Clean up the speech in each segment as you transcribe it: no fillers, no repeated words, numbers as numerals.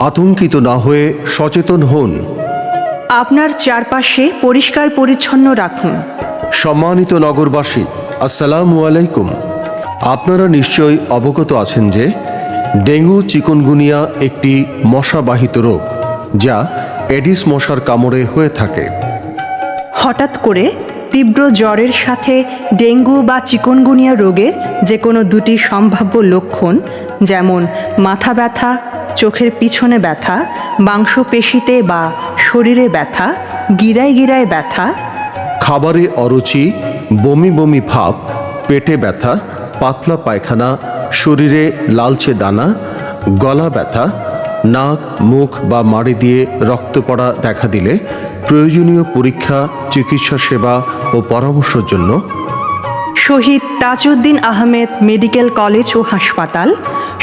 আতঙ্কিত না হয়ে সচেতন হন। আপনার চারপাশে পরিষ্কার পরিচ্ছন্ন রাখুন। সম্মানিত নগরবাসী, আসসালামু আলাইকুম। আপনারা নিশ্চয়ই অবগত আছেন যে ডেঙ্গু চিকুনগুনিয়া একটি মশাবাহিত রোগ, যা এডিস মশার কামড়ে হয়ে থাকে। হঠাৎ করে তীব্র জ্বরের সাথে ডেঙ্গু বা চিকুনগুনিয়া রোগের যে কোনো দুটি সম্ভাব্য লক্ষণ, যেমন মাথা ব্যথা, চোখের পিছনে ব্যথা, মাংসপেশিতে বা শরীরে ব্যথা, গিরায় গিরায় ব্যথা, খাবারে অরুচি, বমি বমি ভাব, পেটে ব্যথা, পাতলা পায়খানা, শরীরে লালচে দানা, গলা ব্যথা, নাক, মুখ বা মাড়ি দিয়ে রক্ত পড়া দেখা দিলে প্রয়োজনীয় পরীক্ষা, চিকিৎসা সেবা ও পরামর্শের জন্য শহীদ তাজউদ্দিন আহমেদ মেডিকেল কলেজ ও হাসপাতাল,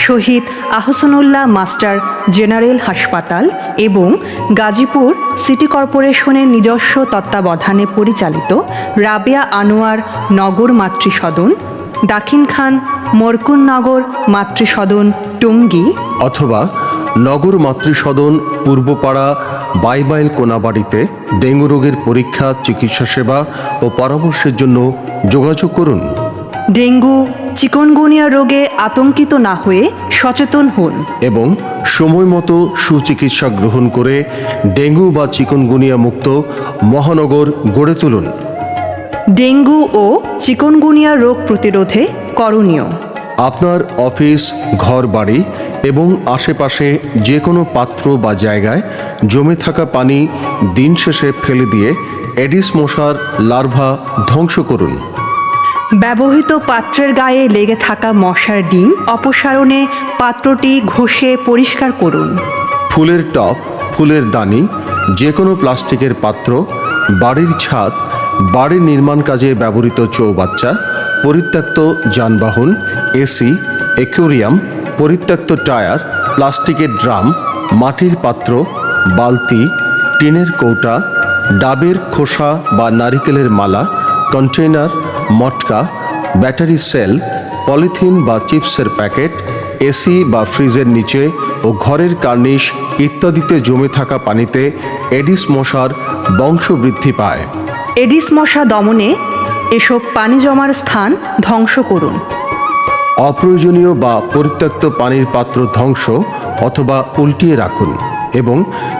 শহীদ আহসানুল্লাহ মাস্টার জেনারেল হাসপাতাল এবং গাজীপুর সিটি কর্পোরেশনের নিজস্ব তত্ত্বাবধানে পরিচালিত রাবেয়া আনোয়ার নগর মাতৃসদন, দাখিন খান মরকুননগর মাতৃসদন টঙ্গী, অথবা নগর মাতৃসদন পূর্বপাড়া বাইবাইল কোনাবাড়িতে ডেঙ্গু রোগের পরীক্ষা, চিকিৎসা সেবা ও পরামর্শের জন্য যোগাযোগ করুন। ডেঙ্গু চিকুনগুনিয়া রোগে আতঙ্কিত না হয়ে সচেতন হন এবং সময় মতো সুচিকিৎসা গ্রহণ করে ডেঙ্গু বা চিকুনগুনিয়া মুক্ত মহানগর গড়ে তুলুন। ডেঙ্গু ও চিকুনগুনিয়া রোগ প্রতিরোধে করণীয়: আপনার অফিস, ঘর বাড়ি এবং আশেপাশে যে কোনো পাত্র বা জায়গায় জমে থাকা পানি দিন শেষে ফেলে দিয়ে এডিস মশার লার্ভা ধ্বংস করুন। ব্যবহৃত পাত্রের গায়ে লেগে থাকা মশার ডিম অপসারণে পাত্রটি ঘষে পরিষ্কার করুন। ফুলের টব, ফুলের দানি, যে কোনো প্লাস্টিকের পাত্র, বাড়ির ছাদ, বাড়ির নির্মাণ কাজে ব্যবহৃত চৌবাচ্চা, পরিত্যক্ত যানবাহন, এসি, অ্যাকোয়ারিয়াম, পরিত্যক্ত টায়ার, প্লাস্টিকের ড্রাম, মাটির পাত্র, বালতি, টিনের কৌটা, ডাবের খোসা বা নারিকেলের মালা, কন্টেইনার, মটকা, ব্যাটারি সেল, পলিথিন বা চিপসের প্যাকেট, এসি বা ফ্রিজের নিচে ও ঘরের কার্নিশ ইত্যাদিতে জমে থাকা পানিতে এডিস মশার বংশবৃদ্ধি পায়। এডিস মশা দমনে এসব পানি জমার স্থান ধ্বংস করুন। অপ্রয়োজনীয় বা পরিত্যক্ত পানির পাত্র ধ্বংস অথবা উল্টিয়ে রাখুন এবং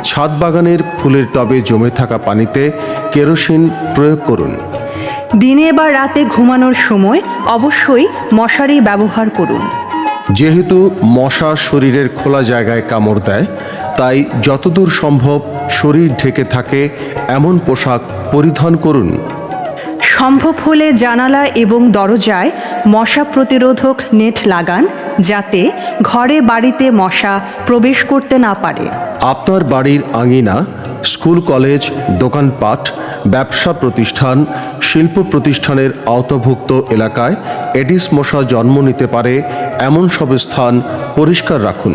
ছাদ বাগানের ফুলের টবে জমে থাকা পানিতে কেরোসিন প্রয়োগ করুন। দিনে বা রাতে ঘুমানোর সময় অবশ্যই মশারি ব্যবহার করুন। যেহেতু মশা শরীরের খোলা জায়গায় কামড় দেয়, তাই যতদূর সম্ভব শরীর ঢেকে থাকে এমন পোশাক পরিধান করুন। সম্ভব হলে জানালা এবং দরজায় মশা প্রতিরোধক নেট লাগান, যাতে ঘরে বাড়িতে মশা প্রবেশ করতে না পারে। আপনার বাড়ির আঙিনা, স্কুল, কলেজ, দোকানপাট, ব্যবসা প্রতিষ্ঠান, শিল্প প্রতিষ্ঠানের আওতাভুক্ত এলাকায় এডিস মশা জন্ম নিতে পারে এমন সব স্থান পরিষ্কার রাখুন।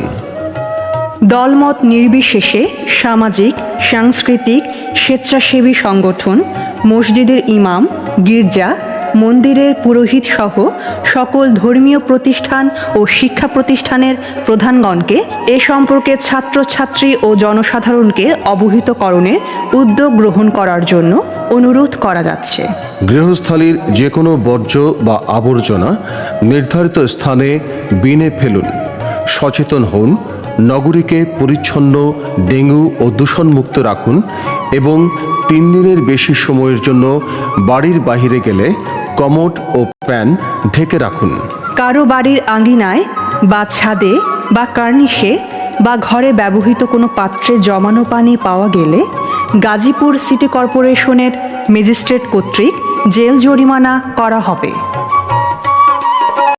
দলমত নির্বিশেষে সামাজিক, সাংস্কৃতিক, স্বেচ্ছাসেবী সংগঠন, মসজিদের ইমাম, গির্জা, মন্দিরের পুরোহিত সহ সকল ধর্মীয় প্রতিষ্ঠান ও শিক্ষা প্রতিষ্ঠানের প্রধানগণকে এ সম্পর্কে ছাত্রছাত্রী ও জনসাধারণকে অবহিতকরণের উদ্যোগ গ্রহণ করার জন্য অনুরোধ করা যাচ্ছে। গৃহস্থালির যে কোনো বর্জ্য বা আবর্জনা নির্ধারিত স্থানে বিনে ফেলুন। সচেতন হন, নগরীকে পরিচ্ছন্ন, ডেঙ্গু ও দূষণমুক্ত রাখুন এবং 3 দিনের বেশি সময়ের জন্য বাড়ির বাইরে গেলে কমোড ও প্যান ঢেকে রাখুন। কারো বাড়ির আঙিনায় বা ছাদে বা কার্নিশে বা ঘরে ব্যবহৃত কোনো পাত্রে জমানো পানি পাওয়া গেলে গাজীপুর সিটি কর্পোরেশনের ম্যাজিস্ট্রেট কর্তৃক জেল জরিমানা করা হবে।